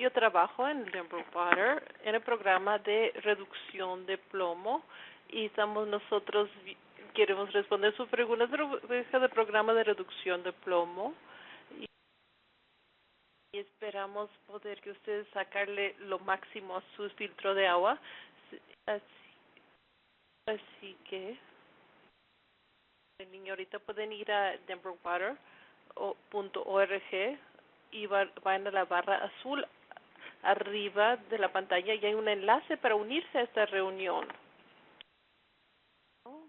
Yo trabajo en Denver Water en el programa de reducción de plomo y queremos responder sus preguntas del programa de reducción de plomo y esperamos poder que ustedes sacarle lo máximo a su filtro de agua. Así que, niño, ahorita pueden ir a denverwater.org y van a la barra azul arriba de la pantalla y hay un enlace para unirse a esta reunión.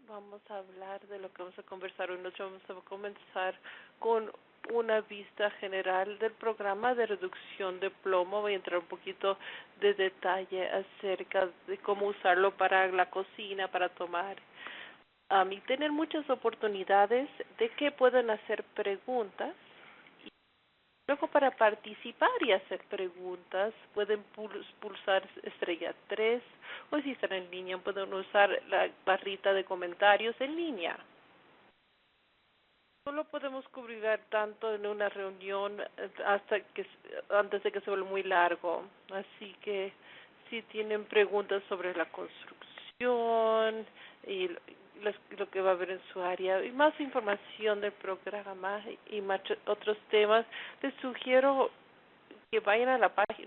Vamos a hablar de lo que vamos a conversar hoy. Nosotros vamos a comenzar con una vista general del programa de reducción de plomo. Voy a entrar un poquito de detalle acerca de cómo usarlo para la cocina, para tomar y tener muchas oportunidades de que puedan hacer preguntas. Luego, para participar y hacer preguntas, pueden pulsar estrella 3 o si están en línea pueden usar la barrita de comentarios en línea. Solo podemos cubrir tanto en una reunión antes de que se vuelva muy largo. Así que si tienen preguntas sobre la construcción y lo que va a haber en su área y más información del programa y más otros temas, les sugiero que vayan a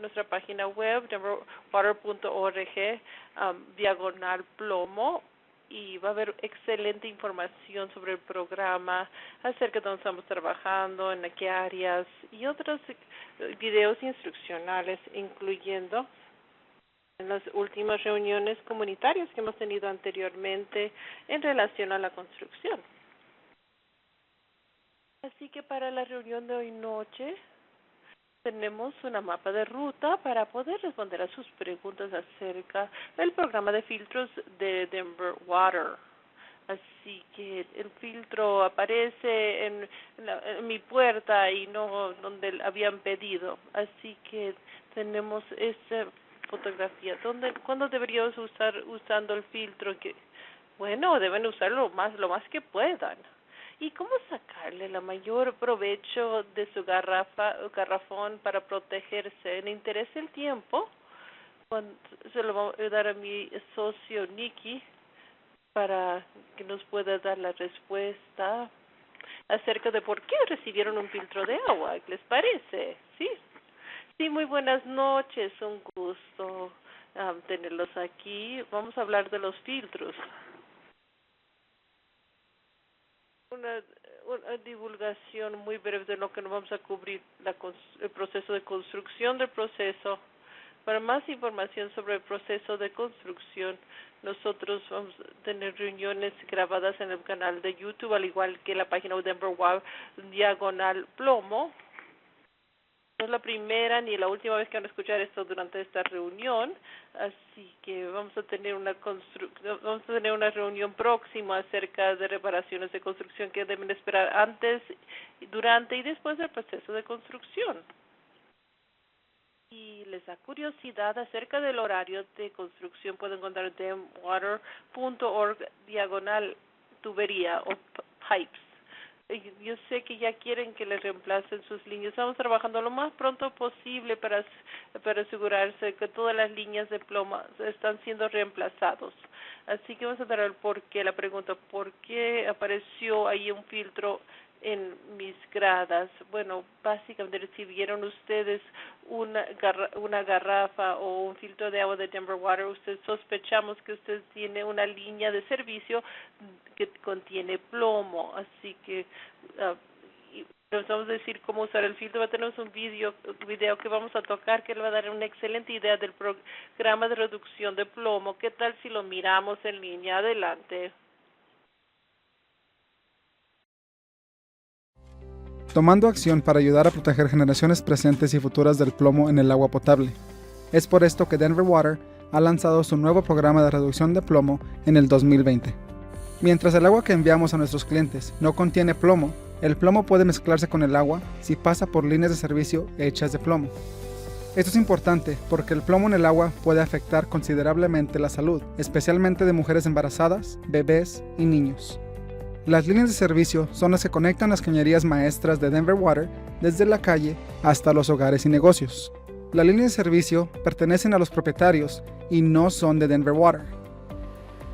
nuestra página web, denverwater.org, /plomo, y va a haber excelente información sobre el programa, acerca de dónde estamos trabajando, en qué áreas, y otros videos instruccionales, incluyendo en las últimas reuniones comunitarias que hemos tenido anteriormente en relación a la construcción. Así que para la reunión de hoy noche tenemos una mapa de ruta para poder responder a sus preguntas acerca del programa de filtros de Denver Water. Así que el filtro aparece en mi puerta y no donde habían pedido. Así que tenemos esta fotografía. ¿Cuándo deberíamos usar usando el filtro? Bueno, deben usarlo lo más que puedan. ¿Y cómo sacarle la mayor provecho de su garrafón para protegerse? ¿Le interesa el tiempo? Se lo voy a dar a mi socio Nikki para que nos pueda dar la respuesta acerca de por qué recibieron un filtro de agua. ¿Les parece? ¿Sí? Sí, muy buenas noches. Un gusto tenerlos aquí. Vamos a hablar de los filtros. Una divulgación muy breve de lo que nos vamos a cubrir, el proceso de construcción del proceso. Para más información sobre el proceso de construcción, nosotros vamos a tener reuniones grabadas en el canal de YouTube, al igual que la página de Denver Water /plomo. No es la primera ni la última vez que van a escuchar esto durante esta reunión, así que vamos a tener una reunión próxima acerca de reparaciones de construcción que deben esperar antes, durante y después del proceso de construcción. Y les da curiosidad acerca del horario de construcción, pueden encontrar denverwater.org /tubería o pipes. Yo sé que ya quieren que les reemplacen sus líneas. Estamos trabajando lo más pronto posible para asegurarse que todas las líneas de plomo están siendo reemplazados. Así que vamos a dar el porqué, la pregunta, ¿por qué apareció ahí un filtro en mis gradas? Bueno, básicamente recibieron ustedes una garrafa o un filtro de agua de Denver Water. Sospechamos que usted tiene una línea de servicio que contiene plomo, así que les vamos a decir cómo usar el filtro. Tenemos un video que vamos a tocar que le va a dar una excelente idea del programa de reducción de plomo. ¿Qué tal si lo miramos en línea? Adelante. Tomando acción para ayudar a proteger generaciones presentes y futuras del plomo en el agua potable. Es por esto que Denver Water ha lanzado su nuevo programa de reducción de plomo en el 2020. Mientras el agua que enviamos a nuestros clientes no contiene plomo, el plomo puede mezclarse con el agua si pasa por líneas de servicio hechas de plomo. Esto es importante porque el plomo en el agua puede afectar considerablemente la salud, especialmente de mujeres embarazadas, bebés y niños. Las líneas de servicio son las que conectan las cañerías maestras de Denver Water desde la calle hasta los hogares y negocios. Las líneas de servicio pertenecen a los propietarios y no son de Denver Water.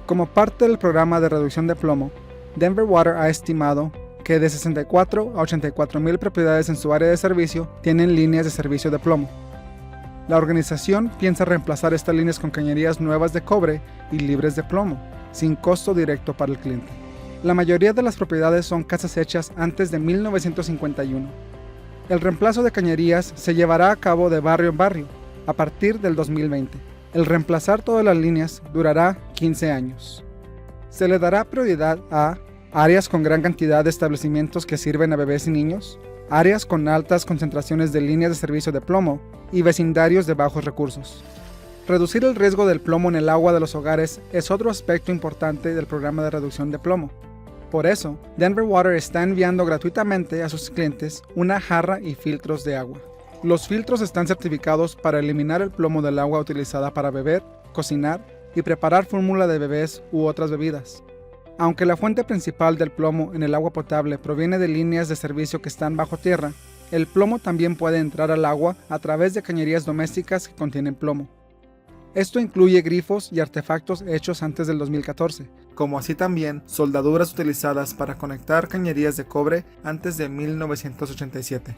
Como parte del programa de reducción de plomo, Denver Water ha estimado que de 64 a 84 mil propiedades en su área de servicio tienen líneas de servicio de plomo. La organización piensa reemplazar estas líneas con cañerías nuevas de cobre y libres de plomo, sin costo directo para el cliente. La mayoría de las propiedades son casas hechas antes de 1951. El reemplazo de cañerías se llevará a cabo de barrio en barrio, a partir del 2020. El reemplazar todas las líneas durará 15 años. Se le dará prioridad a áreas con gran cantidad de establecimientos que sirven a bebés y niños, áreas con altas concentraciones de líneas de servicio de plomo y vecindarios de bajos recursos. Reducir el riesgo del plomo en el agua de los hogares es otro aspecto importante del programa de reducción de plomo. Por eso, Denver Water está enviando gratuitamente a sus clientes una jarra y filtros de agua. Los filtros están certificados para eliminar el plomo del agua utilizada para beber, cocinar y preparar fórmula de bebés u otras bebidas. Aunque la fuente principal del plomo en el agua potable proviene de líneas de servicio que están bajo tierra, el plomo también puede entrar al agua a través de cañerías domésticas que contienen plomo. Esto incluye grifos y artefactos hechos antes del 2014, como así también soldaduras utilizadas para conectar cañerías de cobre antes de 1987.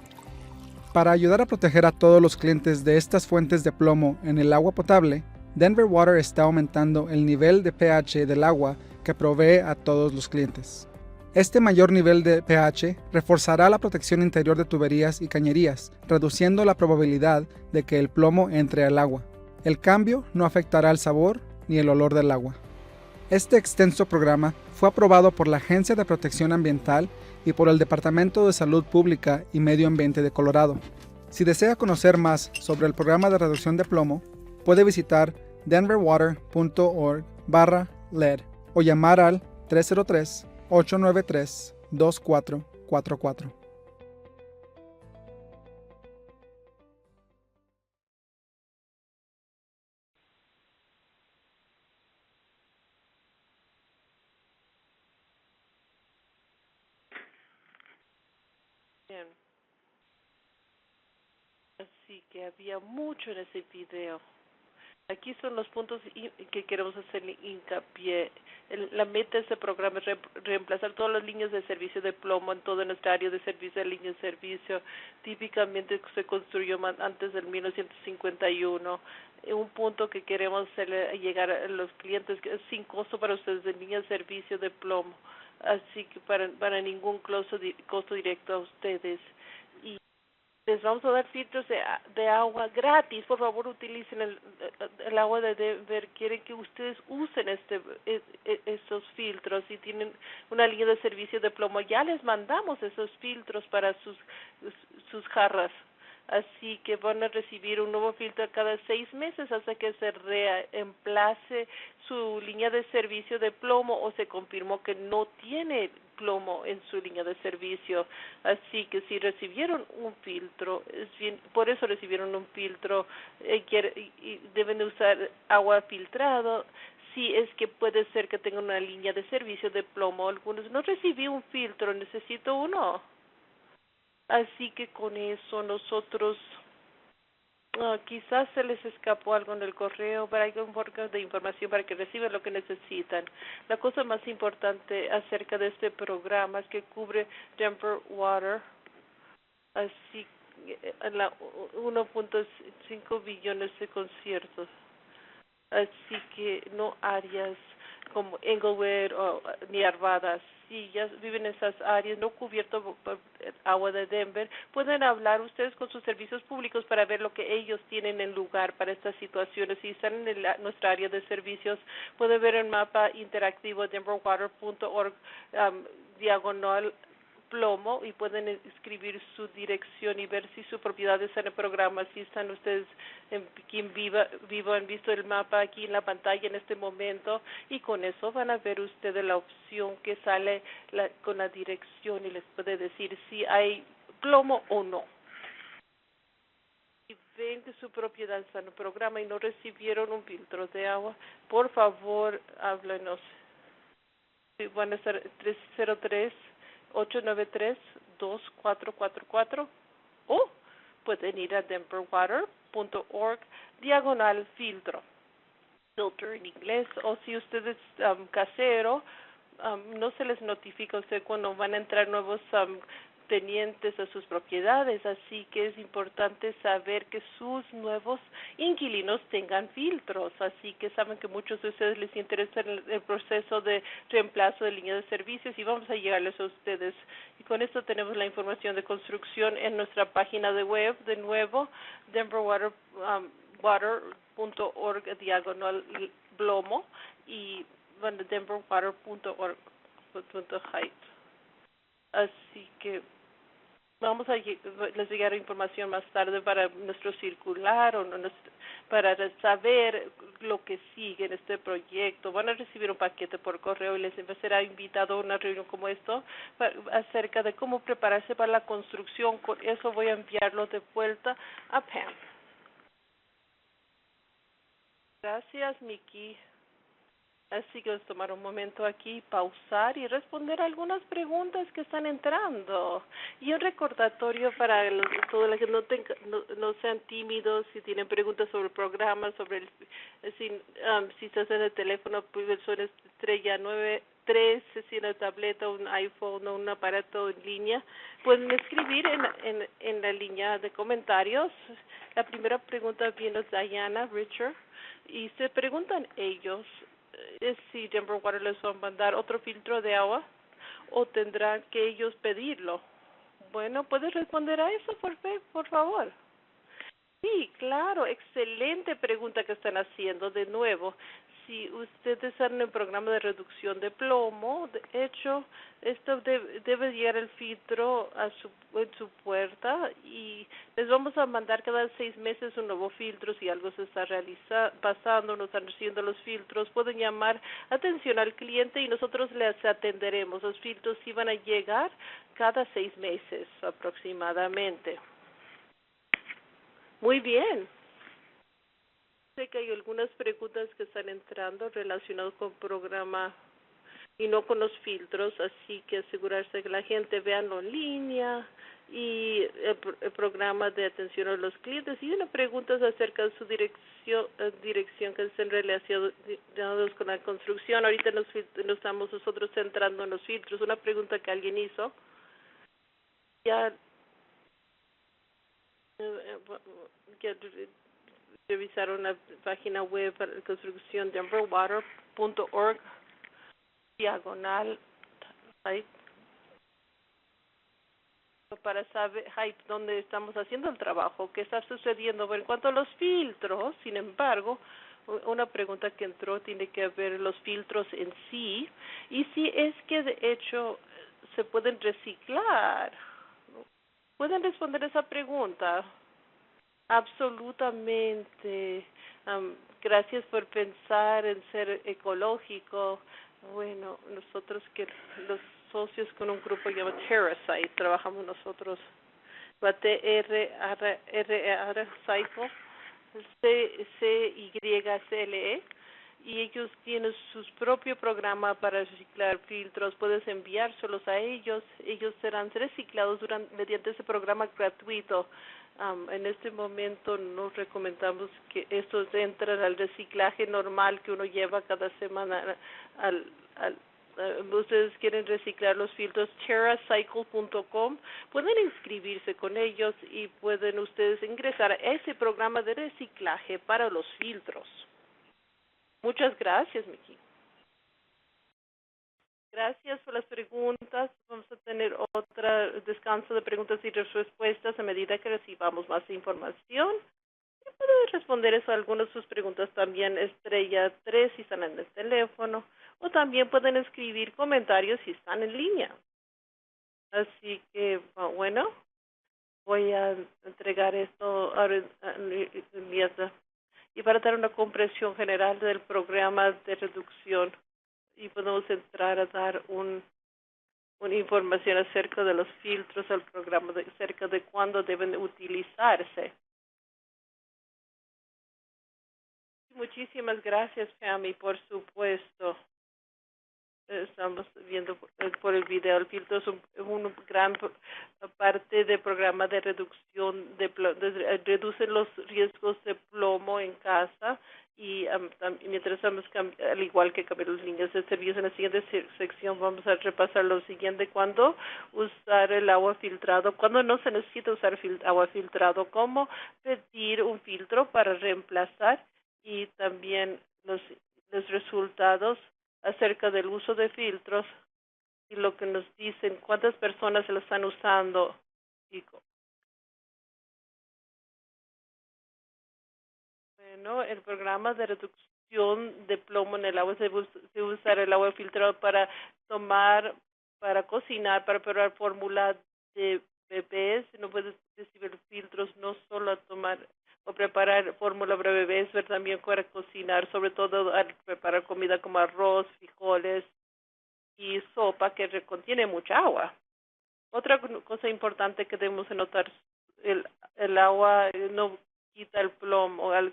Para ayudar a proteger a todos los clientes de estas fuentes de plomo en el agua potable, Denver Water está aumentando el nivel de pH del agua que provee a todos los clientes. Este mayor nivel de pH reforzará la protección interior de tuberías y cañerías, reduciendo la probabilidad de que el plomo entre al agua. El cambio no afectará el sabor ni el olor del agua. Este extenso programa fue aprobado por la Agencia de Protección Ambiental y por el Departamento de Salud Pública y Medio Ambiente de Colorado. Si desea conocer más sobre el programa de reducción de plomo, puede visitar denverwater.org/LED o llamar al 303-893-2444. Bien. Así que había mucho en ese video. Aquí son los puntos que queremos hacer hincapié. La meta de este programa es reemplazar todas las líneas de servicio de plomo en toda nuestra área de servicio, de línea de servicio. Típicamente se construyó antes del 1951. Un punto que queremos llegar a los clientes que es sin costo para ustedes de línea de servicio de plomo. Así que para ningún costo directo a ustedes. Les vamos a dar filtros de agua gratis. Por favor, utilicen el agua de Denver. Quieren que ustedes usen estos filtros. Si tienen una línea de servicio de plomo, ya les mandamos esos filtros para sus jarras. Así que van a recibir un nuevo filtro cada 6 meses hasta que se reemplace su línea de servicio de plomo o se confirmó que no tiene plomo en su línea de servicio. Así que si recibieron un filtro, por eso recibieron un filtro, y deben de usar agua filtrado. Si es que puede ser que tengan una línea de servicio de plomo, algunos no recibí un filtro, necesito uno. Así que con eso nosotros quizás se les escapó algo en el correo, pero hay un poco de información para que reciban lo que necesitan. La cosa más importante acerca de este programa es que cubre Denver Water, así 1.5 billones de conciertos. Así que no áreas como Englewood ni Arvada. Si ya viven en esas áreas no cubiertas por agua de Denver, pueden hablar ustedes con sus servicios públicos para ver lo que ellos tienen en lugar para estas situaciones. Si están en nuestra área de servicios, pueden ver el mapa interactivo denverwater.org diagonal plomo y pueden escribir su dirección y ver si su propiedad está en el programa. Si están ustedes quien vivo han visto el mapa aquí en la pantalla en este momento, y con eso van a ver ustedes la opción que sale con la dirección y les puede decir si hay plomo o no. Si ven que su propiedad está en el programa y no recibieron un filtro de agua, por favor háblenos. Van a estar 303-893-2444 o pueden ir a denverwater.org denverwater.org/filtro. Filter en inglés, o si usted es casero, no se les notifica a usted cuando van a entrar nuevos tenientes a sus propiedades, así que es importante saber que sus nuevos inquilinos tengan filtros, así que saben que muchos de ustedes les interesa el proceso de reemplazo de línea de servicios y vamos a llegarles a ustedes. Y con esto tenemos la información de construcción en nuestra página de web, de nuevo, denverwater.org/blomo y bueno, denverwater.org.height. Así que vamos a les llegar información más tarde para nuestro circular o para saber lo que sigue en este proyecto. Van a recibir un paquete por correo y les será invitado a una reunión como esto acerca de cómo prepararse para la construcción. Con eso voy a enviarlo de vuelta a Pam. Gracias, Miki. Así que vamos a tomar un momento aquí, pausar y responder algunas preguntas que están entrando. Y un recordatorio para todos los que no sean tímidos, si tienen preguntas sobre el programa, sobre si estás en el teléfono, pues son estrella 93, si en la tableta, un iPhone o un aparato en línea, pueden escribir en la línea de comentarios. La primera pregunta viene de Diana Richard y se preguntan ellos es si Denver Water les va a mandar otro filtro de agua o tendrán que ellos pedirlo. Bueno, ¿puedes responder a eso, por favor? Sí, claro, excelente pregunta que están haciendo. De nuevo, si ustedes están en el programa de reducción de plomo, de hecho, esto debe llegar el filtro en su puerta y les vamos a mandar cada 6 meses un nuevo filtro. Si algo se está pasando, no están recibiendo los filtros, pueden llamar atención al cliente y nosotros les atenderemos. Los filtros sí van a llegar cada 6 meses aproximadamente. Muy bien. Sé que hay algunas preguntas que están entrando relacionadas con el programa y no con los filtros, así que asegurarse que la gente veanlo en línea y el programa de atención a los clientes. Y una pregunta acerca de su dirección que estén relacionados con la construcción. Ahorita nos estamos nosotros centrando en los filtros. Una pregunta que alguien hizo. Ya revisaron la página web para la construcción denverwater.org /height para saber dónde estamos haciendo el trabajo, qué está sucediendo. En cuanto a los filtros, sin embargo, una pregunta que entró tiene que ver los filtros en sí y si es que de hecho se pueden reciclar. ¿Pueden responder esa pregunta? Absolutamente. Gracias por pensar en ser ecológico. Bueno, nosotros que los socios con un grupo llamado TerraSite, trabajamos nosotros, TRR Cycle, CYCLE, y ellos tienen su propio programa para reciclar filtros. Puedes enviárselos a ellos. Ellos serán reciclados mediante ese programa gratuito. En este momento no recomendamos que estos entren al reciclaje normal que uno lleva cada semana. Ustedes quieren reciclar los filtros, TerraCycle.com, pueden inscribirse con ellos y pueden ustedes ingresar a ese programa de reciclaje para los filtros. Muchas gracias, Miki. Gracias por las preguntas. Vamos a tener otro descanso de preguntas y respuestas a medida que recibamos más información. Y pueden responder a algunas de sus preguntas también, estrella 3 si están en el teléfono, o también pueden escribir comentarios si están en línea. Así que, bueno, voy a entregar esto ahora y para dar una comprensión general del programa de reducción y podemos entrar a dar una información acerca de los filtros al programa, acerca de cuándo deben utilizarse. Muchísimas gracias, Pam, y por supuesto. estamos viendo por el video. El filtro es una gran parte del programa de reducción reduce los riesgos de plomo en casa y mientras estamos al igual que cambiar los líneas de servicio. En la siguiente sección vamos a repasar lo siguiente: cuándo usar el agua filtrado, cuándo no se necesita usar agua filtrado, cómo pedir un filtro para reemplazar, y también los resultados acerca del uso de filtros y lo que nos dicen, cuántas personas se lo están usando. Bueno, el programa de reducción de plomo en el agua se usa el agua filtrada para tomar, para cocinar, para preparar fórmula de bebés. No puedes recibir filtros, no solo a tomar o preparar fórmula para bebés, pero también para cocinar, sobre todo al preparar comida como arroz, frijoles y sopa que contiene mucha agua. Otra cosa importante que debemos notar, el agua no quita el plomo al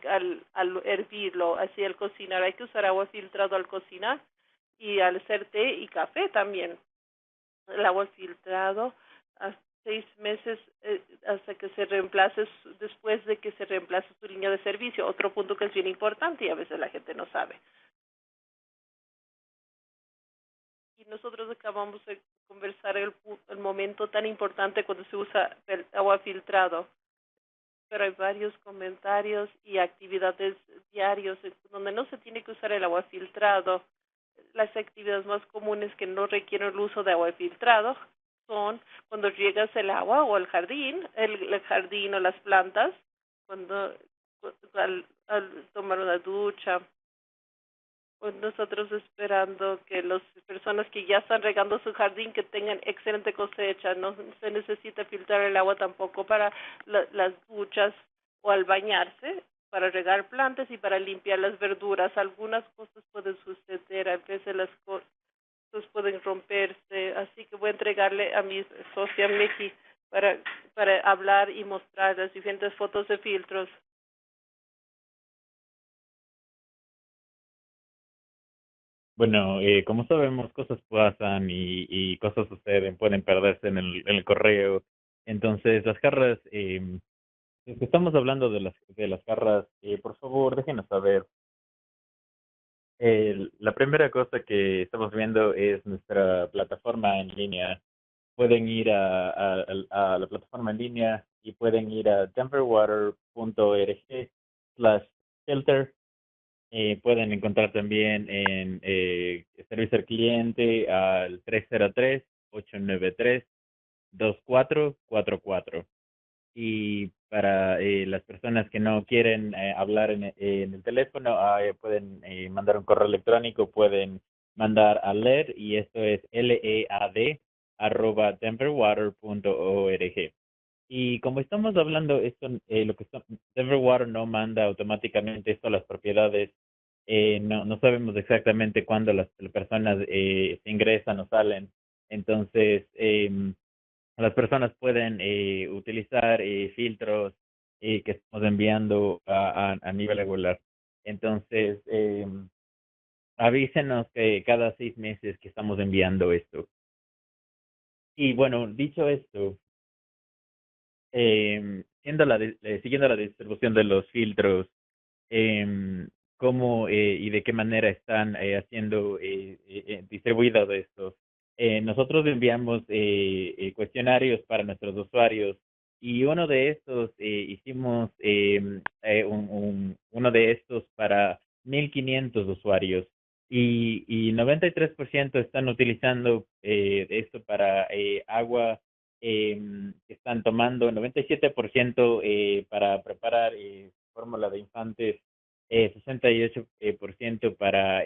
hervirlo, así al cocinar. Hay que usar agua filtrada al cocinar y al hacer té y café también. El agua filtrado a 6 meses hasta que se reemplace, después de que se reemplace su línea de servicio. Otro punto que es bien importante y a veces la gente no sabe. Y nosotros acabamos de conversar el momento tan importante cuando se usa el agua filtrado, pero hay varios comentarios y actividades diarios donde no se tiene que usar el agua filtrado. Las actividades más comunes que no requieren el uso de agua filtrado son cuando riegas el agua o el jardín o las plantas, cuando al tomar una ducha. Pues nosotros esperando que las personas que ya están regando su jardín que tengan excelente cosecha. No se necesita filtrar el agua tampoco para las duchas o al bañarse, para regar plantas y para limpiar las verduras. Algunas cosas pueden suceder, a veces las cosas pueden romperse, así que voy a entregarle a mi socia Mickey para hablar y mostrar las diferentes fotos de filtros. Bueno, como sabemos, cosas pasan y cosas suceden, pueden perderse en el correo. Entonces, las jarras, si estamos hablando de las jarras, por favor, déjenos saber. La primera cosa que estamos viendo es nuestra plataforma en línea. Pueden ir a la plataforma en línea y pueden ir a denverwater.org/filter. Pueden encontrar también en servicio al cliente al 303-893-2444. Y para las personas que no quieren hablar en el teléfono, pueden mandar un correo electrónico, pueden mandar a LED, y esto es LEAD @denverwater.org. Y como estamos hablando, esto, Denver Water no manda automáticamente esto a las propiedades. No sabemos exactamente cuándo las personas se ingresan o salen. Entonces, las personas pueden utilizar filtros que estamos enviando a nivel regular. Entonces, avísenos que cada 6 meses que estamos enviando esto. Y bueno, dicho esto, siguiendo la distribución de los filtros, eh, cómo y de qué manera están haciendo distribuidos estos. Nosotros enviamos cuestionarios para nuestros usuarios, y uno de estos hicimos uno de estos para 1,500 usuarios, y 93% están utilizando esto para agua que están tomando, 97% para preparar fórmula de infantes, 68% para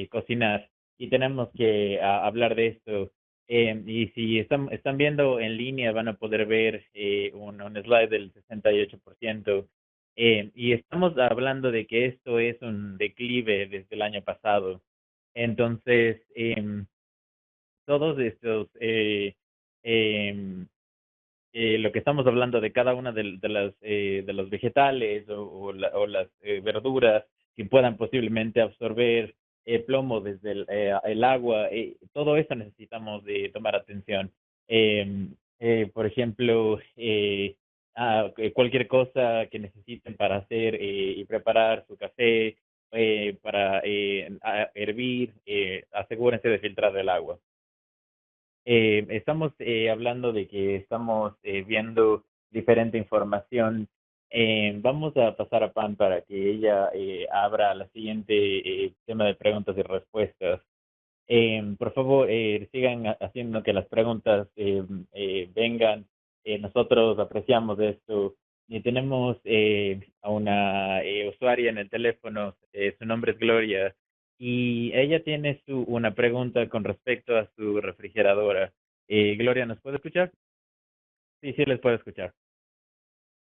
cocinar. Y tenemos que hablar de esto. Y si están viendo en línea, van a poder ver un slide del 68%. Y estamos hablando de que esto es un declive desde el año pasado. Entonces, todos estos, lo que estamos hablando de cada una de los vegetales o las verduras que puedan posiblemente absorber plomo desde el agua, todo eso necesitamos de tomar atención. Por ejemplo, cualquier cosa que necesiten para hacer y preparar su café, para hervir, asegúrense de filtrar el agua. Estamos hablando de que estamos viendo diferente información. Vamos a pasar a Pam para que ella abra la siguiente tema de preguntas y respuestas. Por favor, sigan haciendo que las preguntas vengan. Nosotros apreciamos esto. Y tenemos a una usuaria en el teléfono, su nombre es Gloria, y ella tiene una pregunta con respecto a su refrigeradora. Gloria, ¿nos puede escuchar? Sí, sí, les puedo escuchar.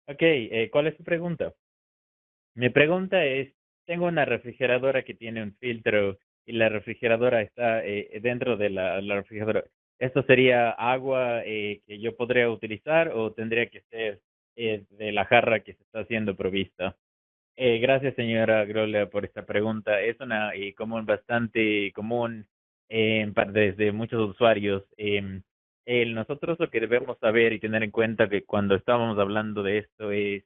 Ok, ¿cuál es su pregunta? Mi pregunta es, tengo una refrigeradora que tiene un filtro y la refrigeradora está dentro de la refrigeradora. ¿Esto sería agua que yo podría utilizar o tendría que ser de la jarra que se está haciendo provista? Gracias, señora Grolia, por esta pregunta. Es una bastante común desde muchos usuarios. Nosotros lo que debemos saber y tener en cuenta que cuando estábamos hablando de esto es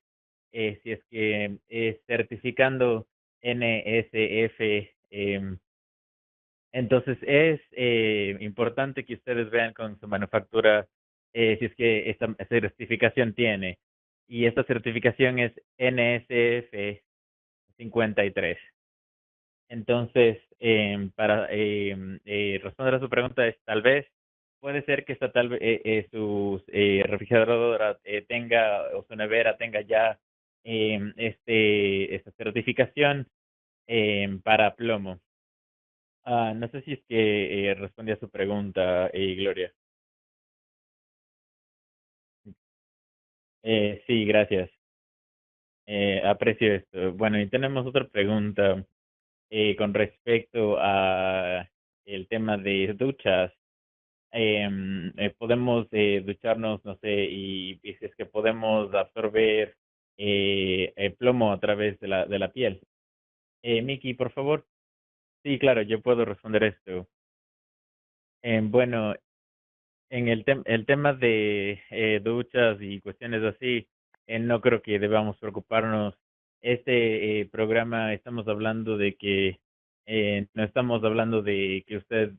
si es que es certificando NSF. Entonces es importante que ustedes vean con su manufactura si es que esta certificación tiene. Y esta certificación es NSF 53. Entonces, para responder a su pregunta es tal vez, puede ser que su refrigeradora tenga o su nevera tenga ya esta certificación para plomo. No sé si es que respondí a su pregunta, Gloria. Sí, gracias. Aprecio esto. Bueno, y tenemos otra pregunta con respecto a el tema de duchas. Podemos ducharnos, no sé, y si es que podemos absorber el plomo a través de la piel. Miki, por favor. Sí, claro, yo puedo responder esto. Bueno, en el tema de duchas y cuestiones así, no creo que debamos preocuparnos. Este programa estamos hablando de que no estamos hablando de que usted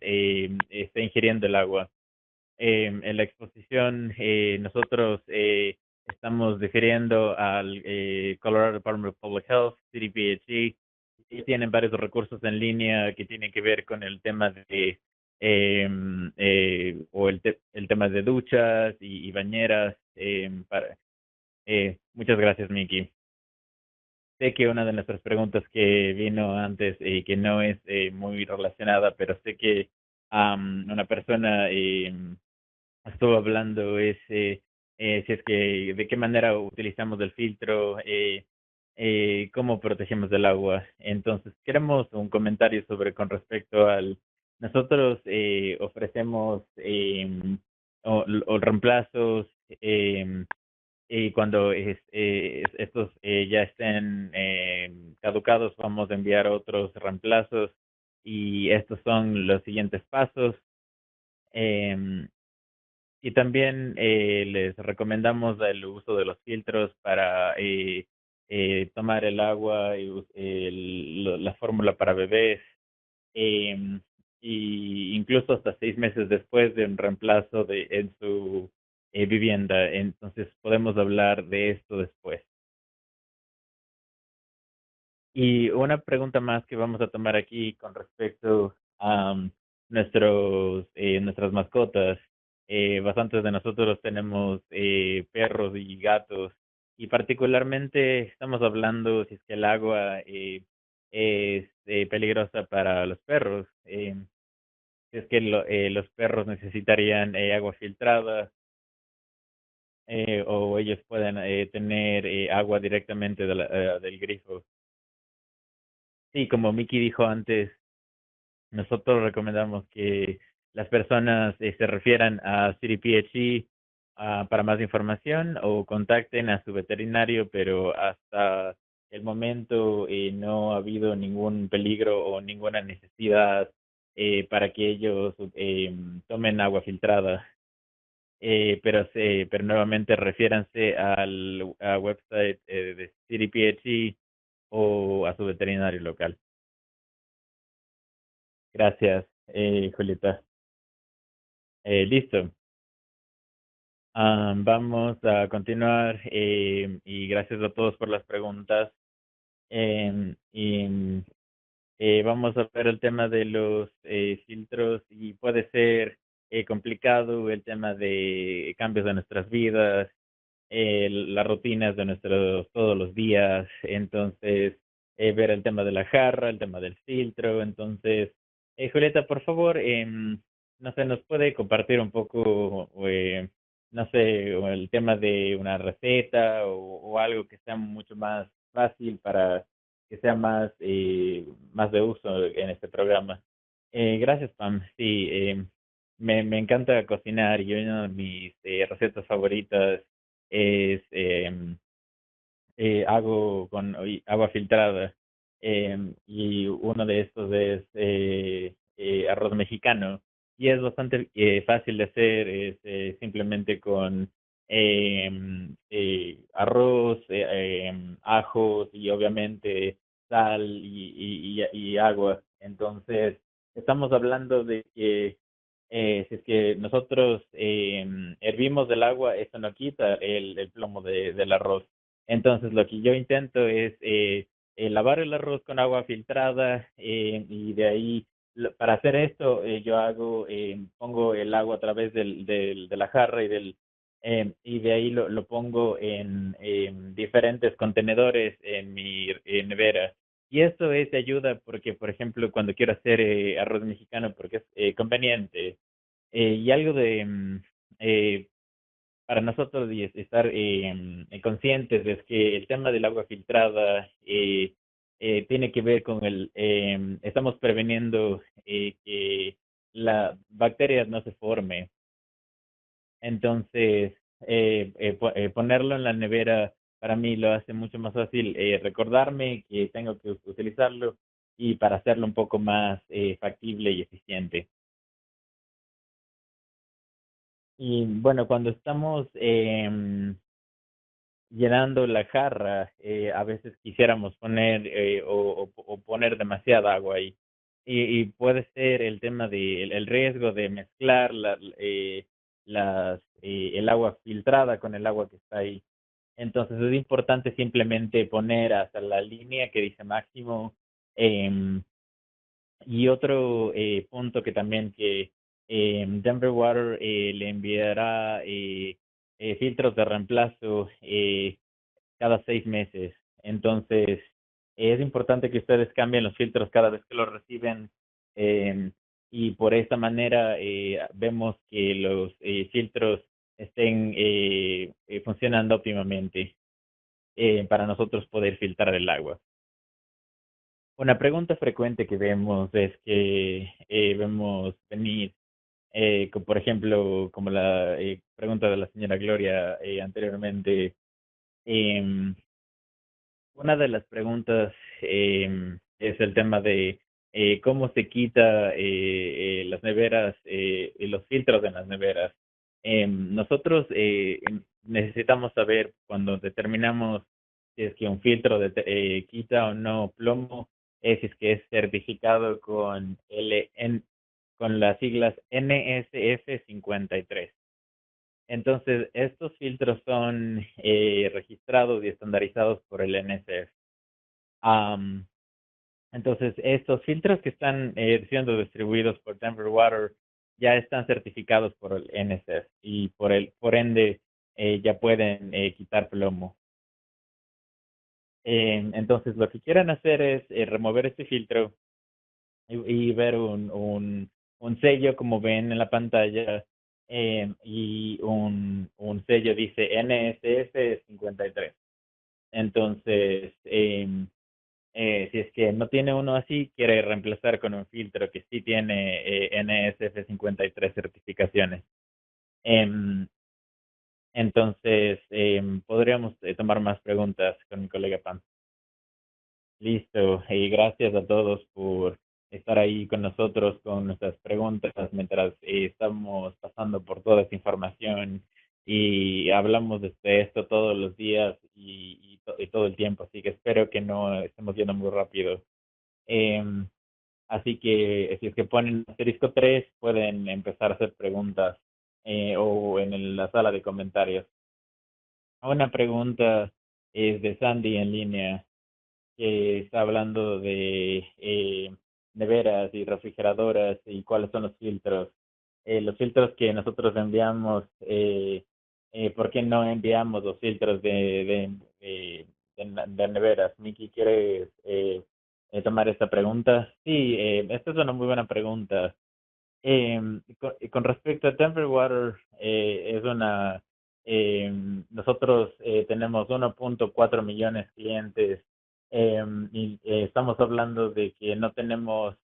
esté ingiriendo el agua. En la exposición nosotros estamos refiriendo al Colorado Department of Public Health, CDPHE, y tienen varios recursos en línea que tienen que ver con el tema de el tema de duchas y bañeras. Muchas gracias, Miki. Sé que una de nuestras preguntas que vino antes y que no es muy relacionada, pero sé que una persona estuvo hablando es si es que de qué manera utilizamos el filtro, cómo protegemos el agua. Entonces, queremos un comentario sobre con respecto al nosotros ofrecemos o reemplazos y cuando estos ya estén caducados, vamos a enviar otros reemplazos y estos son los siguientes pasos. Em, y también les recomendamos el uso de los filtros para tomar el agua y la fórmula para bebés, em, y incluso hasta 6 meses después de un reemplazo en su vivienda. Entonces podemos hablar de esto después. Y una pregunta más que vamos a tomar aquí con respecto a nuestras mascotas. Bastantes de nosotros tenemos perros y gatos y particularmente estamos hablando si es que el agua es peligrosa para los perros. Si es que los perros necesitarían agua filtrada o ellos pueden tener agua directamente del grifo. Sí, como Miki dijo antes, nosotros recomendamos que las personas se refieran a CDPHE para más información o contacten a su veterinario, pero hasta el momento no ha habido ningún peligro o ninguna necesidad para que ellos tomen agua filtrada. Pero nuevamente refiéranse al website de CDPHE o a su veterinario local. Gracias, Julieta. Listo. Vamos a continuar y gracias a todos por las preguntas. Y vamos a ver el tema de los filtros y puede ser complicado el tema de cambios de nuestras vidas, las rutinas de nuestros todos los días, entonces ver el tema de la jarra, el tema del filtro, entonces Julieta, por favor, no sé, nos puede compartir un poco, no sé, o el tema de una receta o algo que sea mucho más fácil para que sea más de uso en este programa. Gracias, Pam. Sí, me encanta cocinar y una de mis recetas favoritas es hago con agua filtrada y uno de estos es arroz mexicano y es bastante fácil de hacer, es simplemente con arroz, ajos y obviamente sal y agua. Entonces, estamos hablando de que si es que nosotros hervimos el agua, eso no quita el plomo del arroz. Entonces, lo que yo intento es lavar el arroz con agua filtrada y de ahí, para hacer esto, yo pongo el agua a través de la jarra y de ahí lo pongo en diferentes contenedores en mi nevera. Y esto es de ayuda porque, por ejemplo, cuando quiero hacer arroz mexicano, porque es conveniente, y algo eh, para nosotros y estar conscientes es que el tema del agua filtrada tiene que ver con estamos preveniendo que la bacteria no se forme. Entonces, ponerlo en la nevera para mí lo hace mucho más fácil recordarme que tengo que utilizarlo y para hacerlo un poco más factible y eficiente. Y bueno, cuando estamos llenando la jarra, a veces quisiéramos poner o poner demasiada agua ahí. Y puede ser el tema de el riesgo de mezclar el agua filtrada con el agua que está ahí. Entonces es importante simplemente poner hasta la línea que dice máximo. em, y otro punto que también que Denver Water le enviará filtros de reemplazo cada 6 meses. Entonces, es importante que ustedes cambien los filtros cada vez que los reciben eh, y por esta manera vemos que los filtros estén funcionando óptimamente para nosotros poder filtrar el agua. Una pregunta frecuente que vemos es que vemos venir, por ejemplo, como la pregunta de la señora Gloria anteriormente, em, una de las preguntas es el tema de cómo se quita las neveras y los filtros en las neveras. Nosotros necesitamos saber cuando determinamos si es que un filtro quita o no plomo, si es que es certificado con las siglas NSF 53. Entonces, estos filtros son registrados y estandarizados por el NSF. Am, entonces, estos filtros que están siendo distribuidos por Denver Water ya están certificados por el NSF y por ende ya pueden quitar plomo. Entonces, lo que quieren hacer es remover este filtro y ver un sello como ven en la pantalla y un sello dice NSF 53. Entonces, si es que no tiene uno así, quiere reemplazar con un filtro que sí tiene NSF 53 certificaciones. Em, entonces, podríamos tomar más preguntas con mi colega Pam. Listo. Y gracias a todos por estar ahí con nosotros con nuestras preguntas mientras estamos pasando por toda esta información y hablamos de esto todos los días y todo el tiempo, así que espero que no estemos yendo muy rápido. Em, Así que si es que ponen asterisco 3 pueden empezar a hacer preguntas o en la sala de comentarios. Una pregunta es de Sandy en línea que está hablando de neveras y refrigeradoras y cuáles son los filtros. Los filtros que nosotros enviamos, ¿por qué no enviamos los filtros de neveras? Miki, ¿quieres tomar esta pregunta? Sí, esta es una muy buena pregunta. Con respecto a Denver Water, nosotros tenemos 1.4 millones de clientes y estamos hablando de que no tenemos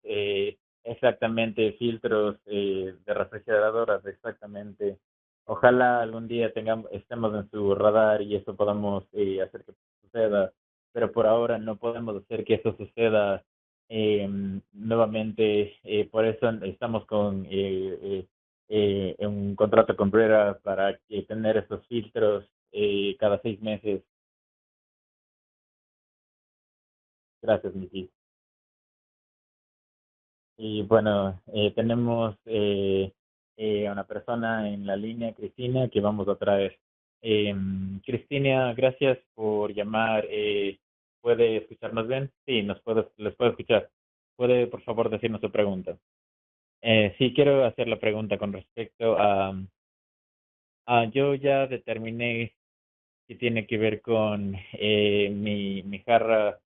exactamente filtros de refrigeradoras exactamente. Ojalá algún día estemos en su radar y eso podamos hacer que suceda, pero por ahora no podemos hacer que eso suceda nuevamente. Por eso estamos con un contrato con Brera para tener estos filtros cada 6 meses. Gracias, Miki. Y bueno, tenemos una persona en la línea, Cristina, que vamos a traer. Cristina, gracias por llamar. ¿Puede escucharnos bien? Sí, les puedo escuchar. ¿Puede, por favor, decirnos su pregunta? Sí, quiero hacer la pregunta con respecto yo ya determiné que tiene que ver con mi jarra,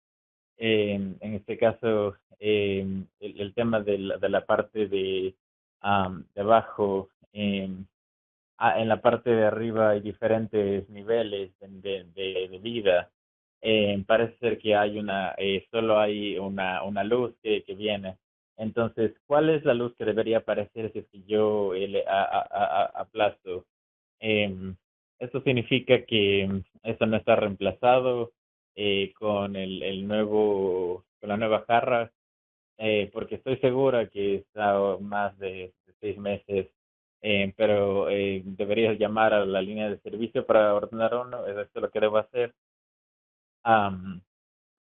en este caso, el tema de la parte de abajo. En la parte de arriba hay diferentes niveles de vida. Parece ser que solo hay una luz que viene. Entonces, ¿cuál es la luz que debería aparecer si es que yo aplasto? Em, Esto significa que esto no está reemplazado con la nueva jarra, porque estoy segura que está más de 6 meses, pero deberías llamar a la línea de servicio para ordenar uno. Eso es lo que debo hacer. Am,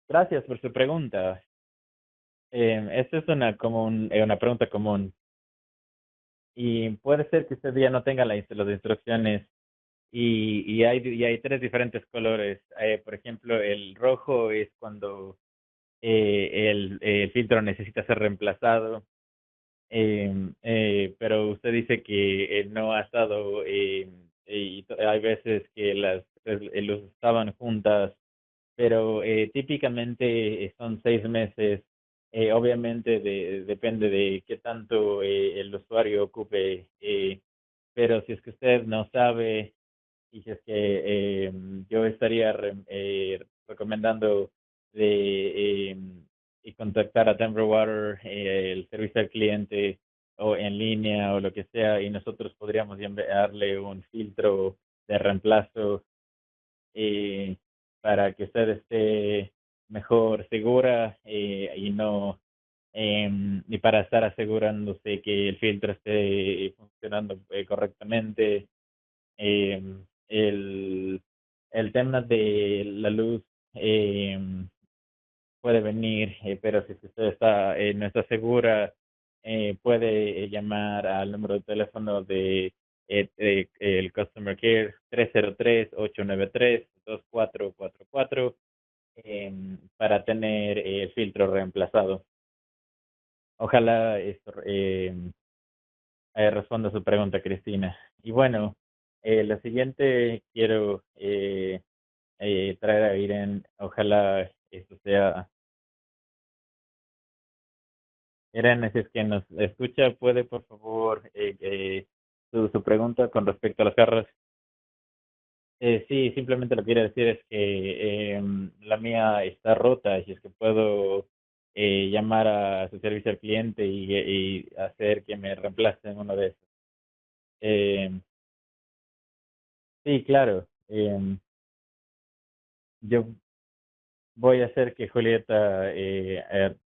Gracias por su pregunta. Esta es una pregunta común y puede ser que usted ya no tenga las instrucciones y hay tres diferentes colores. Por ejemplo, el rojo es cuando el filtro necesita ser reemplazado. Pero usted dice que no ha estado, hay veces que las luces estaban juntas, pero típicamente son 6 meses. Obviamente depende de qué tanto el usuario ocupe, pero si es que usted no sabe y si es que yo estaría recomendando de y contactar a Denver Water, el servicio al cliente o en línea o lo que sea, y nosotros podríamos enviarle un filtro de reemplazo eh, para que usted esté mejor segura y no y para estar asegurándose que el filtro esté funcionando correctamente. eh, el tema de la luz eh, puede venir, pero si usted no está segura, puede llamar al número de teléfono de el Customer Care 303-893-2444 para tener el filtro reemplazado. Ojalá esto responda a su pregunta, Cristina. Y bueno, lo siguiente quiero traer a Irene. Ojalá esto sea. Irene, si es que nos escucha, puede por favor su pregunta con respecto a las garras. Sí, simplemente lo que quiero decir es que la mía está rota y si es que puedo llamar a su servicio al cliente y hacer que me reemplacen uno de esos. Eh, sí, claro. Yo voy a hacer que Julieta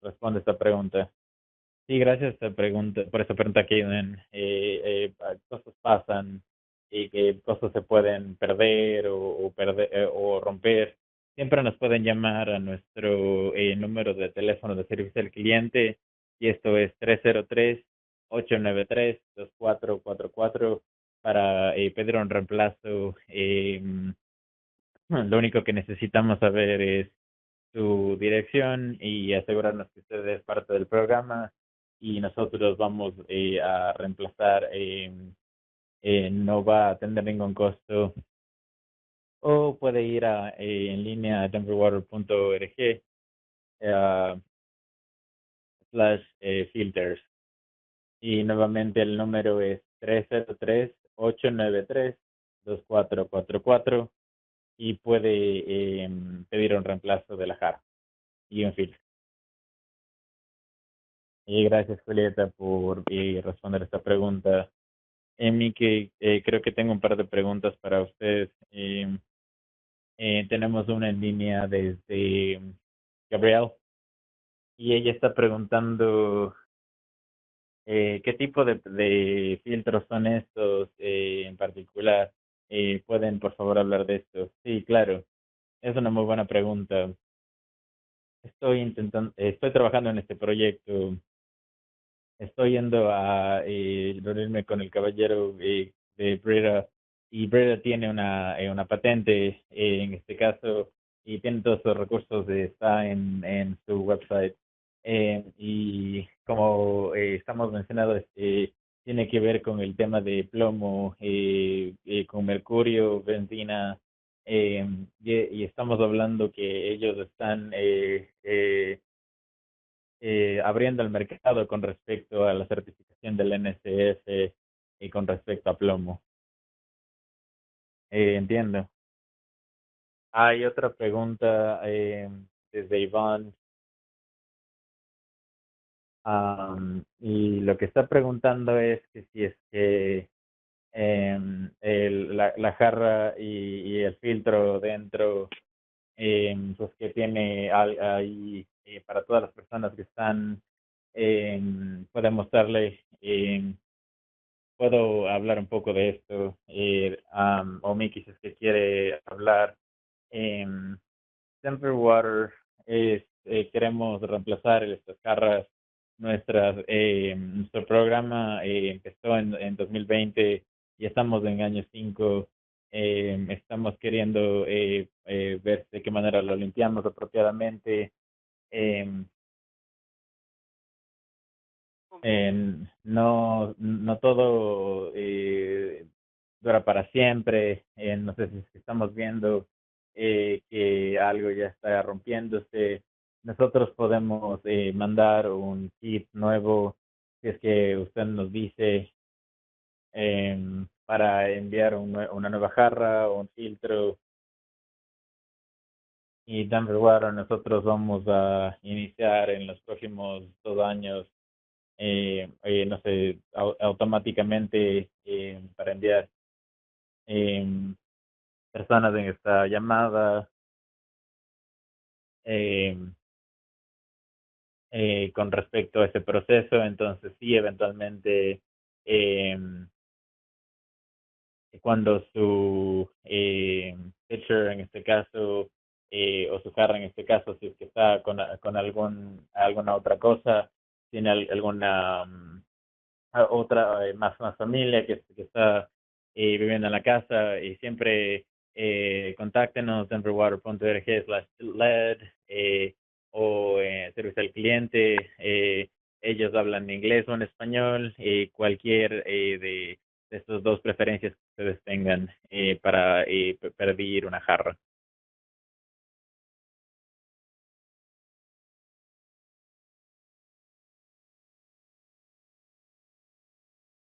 responda esta pregunta. Sí, gracias por esta pregunta, Kaylin. Cosas pasan y que cosas se pueden perder o romper. Siempre nos pueden llamar a nuestro número de teléfono de servicio al cliente y esto es 303-893-2444 para pedir un reemplazo. Lo único que necesitamos saber es su dirección y asegurarnos que usted es parte del programa y nosotros vamos a reemplazar. No va a tener ningún costo o puede ir en línea a denverwater.org /filters y nuevamente el número es 303-893-2444 y puede pedir un reemplazo de la jarra y un filtro. Y gracias, Julieta, por responder esta pregunta. Emi, que creo que tengo un par de preguntas para usted. Tenemos una en línea desde Gabriel y ella está preguntando qué tipo de filtros son estos en particular. ¿Pueden, por favor, hablar de esto? Sí, claro. Es una muy buena pregunta. Estoy trabajando en este proyecto. Estoy yendo a reunirme con el caballero de Brera y Brera tiene una patente en este caso y tiene todos los recursos, está en su website. Y como estamos mencionando, tiene que ver con el tema de plomo, con mercurio, benzina, y estamos hablando que ellos están abriendo el mercado con respecto a la certificación del NSF y con respecto a plomo. Entiendo. Hay otra pregunta desde Iván. Y lo que está preguntando es que si es que la jarra y el filtro dentro, pues que tiene ahí para todas las personas que están, puede mostrarle. Puedo hablar un poco de esto. O Miki, si es que quiere hablar. Temper Water queremos reemplazar estas jarras nuestras. Nuestro programa empezó en 2020 y estamos en año 5. Estamos queriendo ver de qué manera lo limpiamos apropiadamente. Eh, no todo dura para siempre. No sé si estamos viendo que algo ya está rompiéndose. Nosotros podemos mandar un kit nuevo si es que usted nos dice para enviar una nueva jarra o un filtro. Y Denver Water, nosotros vamos a iniciar en los próximos 2 años no sé, automáticamente para enviar eh, personas en esta llamada eh, con respecto a ese proceso. Entonces, sí, eventualmente, eh, cuando su pitcher en este caso, o su jarra en este caso, si es que está con alguna otra cosa, tiene alguna otra más familia que está viviendo en la casa y siempre contáctenos denverwater.org/lead o servicio al cliente. Ellos hablan inglés o en español, cualquier de estas dos preferencias que ustedes tengan para pedir una jarra.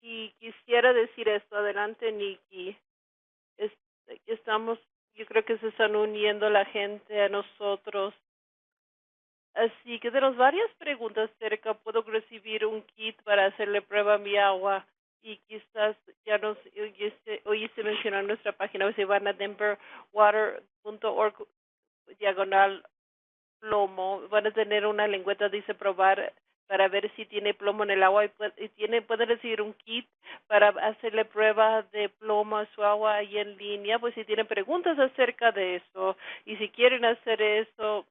Y quisiera decir esto, adelante Nikki. Es- Estamos, yo creo que se están uniendo la gente a nosotros. Así que tenemos varias preguntas cerca. Puedo recibir un kit para hacerle prueba a mi agua y quizás ya nos oíste mencionar nuestra página. Se van a denverwater.org plomo. Van a tener una lengüeta, dice probar para ver si tiene plomo en el agua y pueden recibir un kit para hacerle prueba de plomo a su agua ahí en línea. Pues si tienen preguntas acerca de eso y si quieren hacer eso,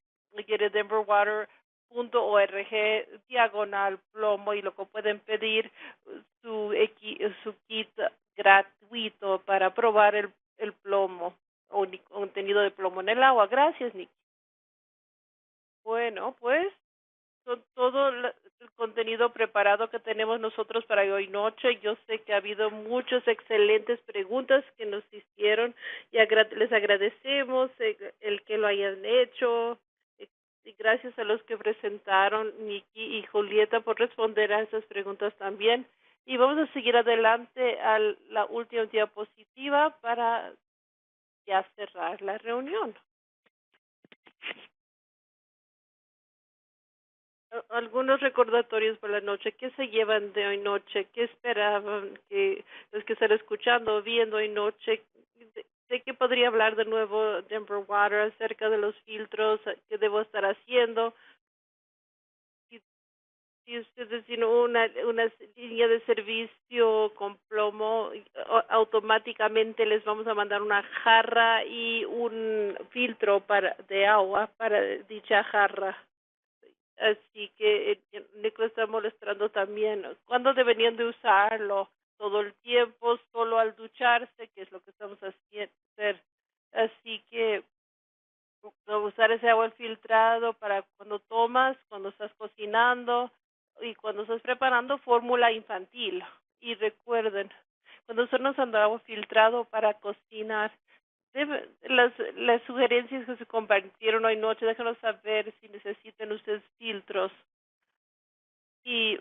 quiere denverwater.org/plomo y lo que pueden pedir su kit gratuito para probar el plomo o contenido de plomo en el agua. Gracias, Nick. Bueno, pues son todo el contenido preparado que tenemos nosotros para hoy noche. Yo sé que ha habido muchas excelentes preguntas que nos hicieron y les agradecemos el que lo hayan hecho. Y gracias a los que presentaron, Nikki y Julieta, por responder a esas preguntas también. Y vamos a seguir adelante a la última diapositiva para ya cerrar la reunión. Algunos recordatorios por la noche. ¿Qué se llevan de hoy noche? ¿Qué esperaban que los que están escuchando, viendo hoy noche? ¿De qué podría hablar de nuevo Denver Water acerca de los filtros que debo estar haciendo? Si ustedes tienen una línea de servicio con plomo, automáticamente les vamos a mandar una jarra y un filtro de agua para dicha jarra. Así que Nicolás está molestando también. ¿Cuándo deberían de usarlo? Todo el tiempo, solo al ducharse, que es lo que estamos haciendo. Así que usar ese agua filtrado para cuando tomas, cuando estás cocinando y cuando estás preparando fórmula infantil. Y recuerden, cuando están usando agua filtrado para cocinar, las sugerencias que se compartieron hoy noche, déjanos saber si necesitan ustedes filtros y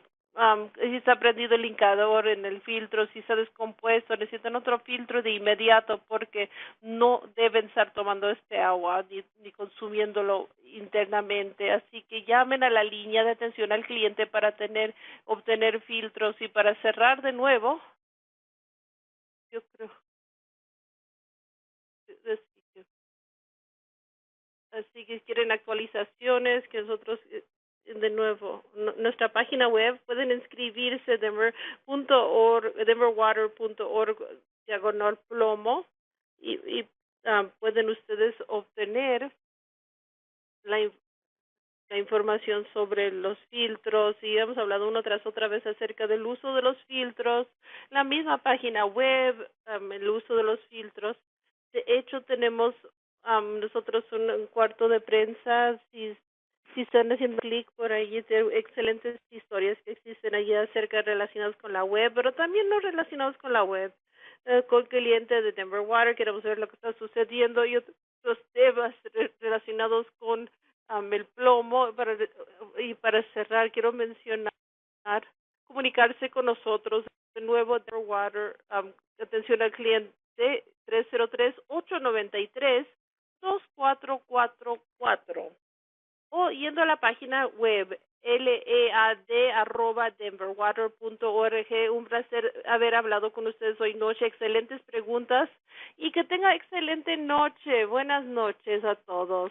si está prendido el linkador en el filtro, si está descompuesto, necesitan otro filtro de inmediato porque no deben estar tomando este agua ni consumiéndolo internamente. Así que llamen a la línea de atención al cliente para obtener filtros. Y para cerrar de nuevo, yo creo, así que quieren actualizaciones, que nosotros, de nuevo, nuestra página web, pueden inscribirse denverwater.org/plomo y pueden ustedes obtener la información sobre los filtros, y hemos hablado una tras otra vez acerca del uso de los filtros, la misma página web, el uso de los filtros. De hecho, tenemos nosotros un cuarto de prensa, si están haciendo clic por ahí, hay excelentes historias que existen allí acerca relacionadas con la web, pero también no relacionados con la web. Con clientes de Denver Water, queremos ver lo que está sucediendo y otros temas relacionados con el plomo. Para cerrar, quiero mencionar comunicarse con nosotros de nuevo. Denver Water, atención al cliente, 303-893-2444, o yendo a la página web lead@denverwater.org. Un placer haber hablado con ustedes hoy noche. Excelentes preguntas y que tenga excelente noche. Buenas noches a todos.